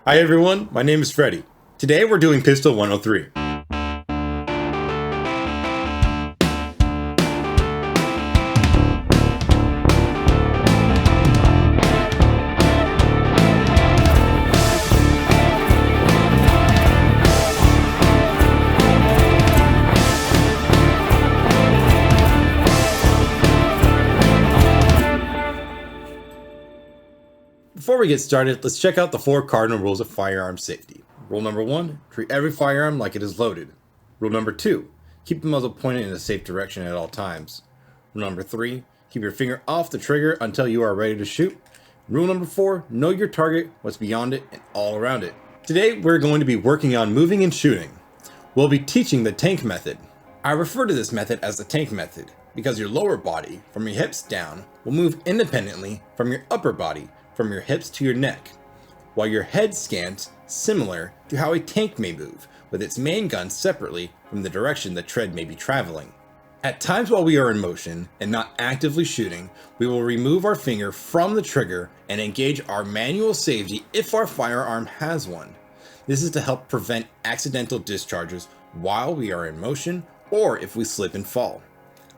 Hi everyone, my name is Freddy. Today we're doing Pistol 103. Before we get started, let's check out the 4 cardinal rules of firearm safety. Rule number 1, treat every firearm like it is loaded. Rule number 2, keep the muzzle pointed in a safe direction at all times. Rule number 3, keep your finger off the trigger until you are ready to shoot. Rule number 4, know your target, what's beyond it, and all around it. Today we're going to be working on moving and shooting. We'll be teaching the tank method. I refer to this method as the tank method because your lower body, from your hips down, will move independently from your upper body, from your hips to your neck, while your head scans similar to how a tank may move, with its main gun separately from the direction the tread may be traveling. At times while we are in motion and not actively shooting, we will remove our finger from the trigger and engage our manual safety if our firearm has one. This is to help prevent accidental discharges while we are in motion or if we slip and fall.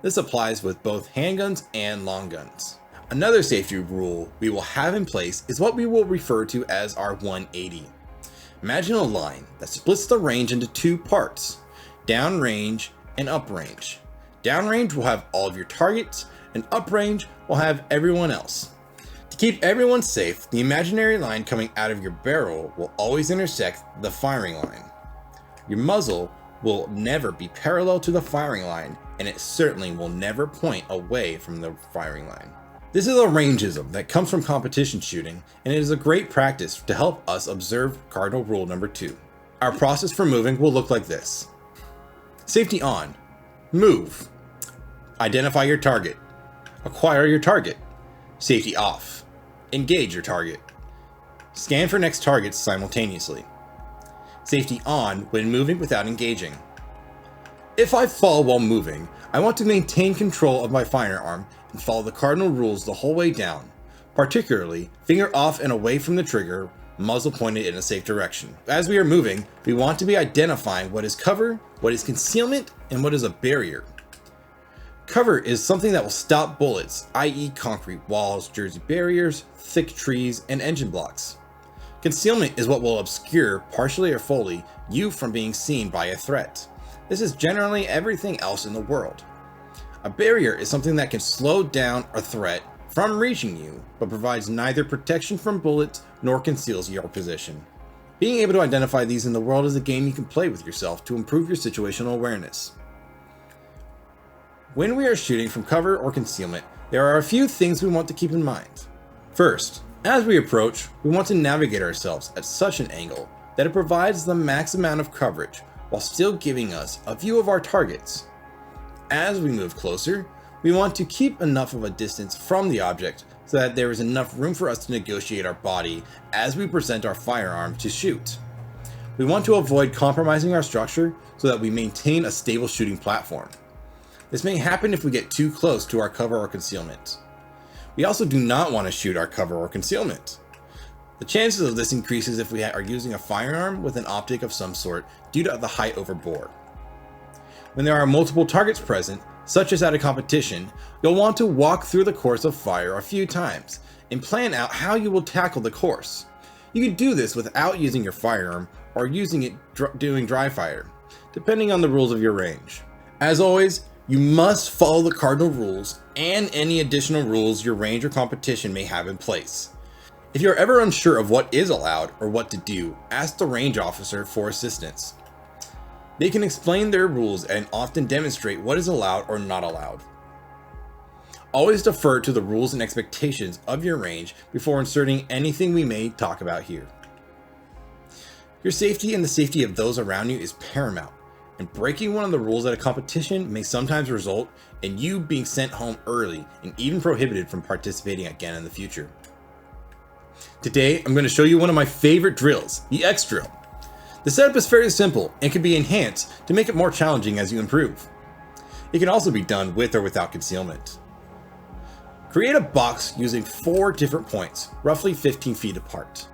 This applies with both handguns and long guns. Another safety rule we will have in place is what we will refer to as our 180. Imagine a line that splits the range into 2 parts, downrange and uprange. Downrange will have all of your targets, and uprange will have everyone else. To keep everyone safe, the imaginary line coming out of your barrel will always intersect the firing line. Your muzzle will never be parallel to the firing line, and it certainly will never point away from the firing line. This is a rangeism that comes from competition shooting, and it is a great practice to help us observe cardinal rule number 2. Our process for moving will look like this. Safety on. Move. Identify your target. Acquire your target. Safety off. Engage your target. Scan for next targets simultaneously. Safety on when moving without engaging. If I fall while moving, I want to maintain control of my firearm and follow the cardinal rules the whole way down, particularly finger off and away from the trigger, muzzle pointed in a safe direction. As we are moving, we want to be identifying what is cover, what is concealment, and what is a barrier. Cover is something that will stop bullets, i.e. concrete walls, jersey barriers, thick trees, and engine blocks. Concealment is what will obscure, partially or fully, you from being seen by a threat. This is generally everything else in the world. A barrier is something that can slow down a threat from reaching you, but provides neither protection from bullets nor conceals your position. Being able to identify these in the world is a game you can play with yourself to improve your situational awareness. When we are shooting from cover or concealment, there are a few things we want to keep in mind. First, as we approach, we want to navigate ourselves at such an angle that it provides the max amount of coverage while still giving us a view of our targets. As we move closer, we want to keep enough of a distance from the object so that there is enough room for us to negotiate our body as we present our firearm to shoot. We want to avoid compromising our structure so that we maintain a stable shooting platform. This may happen if we get too close to our cover or concealment. We also do not want to shoot our cover or concealment. The chances of this increases if we are using a firearm with an optic of some sort due to the height over bore. When there are multiple targets present, such as at a competition, you'll want to walk through the course of fire a few times and plan out how you will tackle the course. You can do this without using your firearm or using it doing dry fire, depending on the rules of your range. As always, you must follow the cardinal rules and any additional rules your range or competition may have in place. If you're ever unsure of what is allowed or what to do, ask the range officer for assistance. They can explain their rules and often demonstrate what is allowed or not allowed. Always defer to the rules and expectations of your range before inserting anything we may talk about here. Your safety and the safety of those around you is paramount, and breaking one of the rules at a competition may sometimes result in you being sent home early and even prohibited from participating again in the future. Today, I'm going to show you one of my favorite drills, the XDrill. The setup is fairly simple and can be enhanced to make it more challenging as you improve. It can also be done with or without concealment. Create a box using 4 different points, roughly 15 feet apart.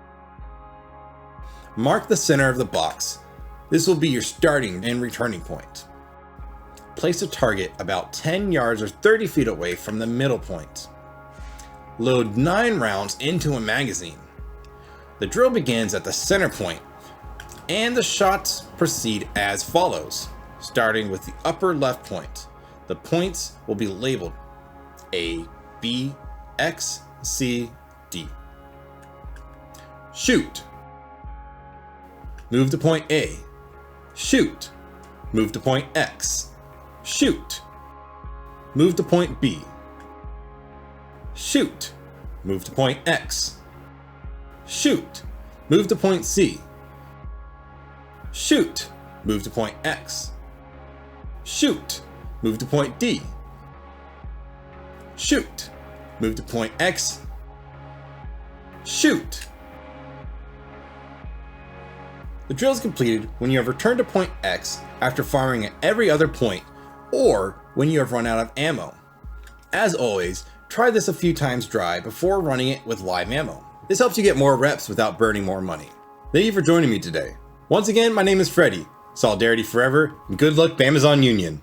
Mark the center of the box. This will be your starting and returning point. Place a target about 10 yards or 30 feet away from the middle point. Load 9 rounds into a magazine. The drill begins at the center point, and the shots proceed as follows, starting with the upper left point. The points will be labeled A, B, X, C, D. Shoot. Move to point A. Shoot. Move to point X. Shoot. Move to point B. Shoot. Move to point X. Shoot. Move to point C. Shoot. Move to point X. Shoot. Move to point D. Shoot. Move to point X. Shoot. The drill is completed when you have returned to point X after firing at every other point, or when you have run out of ammo. As always, try this a few times dry before running it with live ammo. This helps you get more reps without burning more money. Thank you for joining me today. Once again, my name is Freddy. Solidarity forever, and good luck, Amazon Union.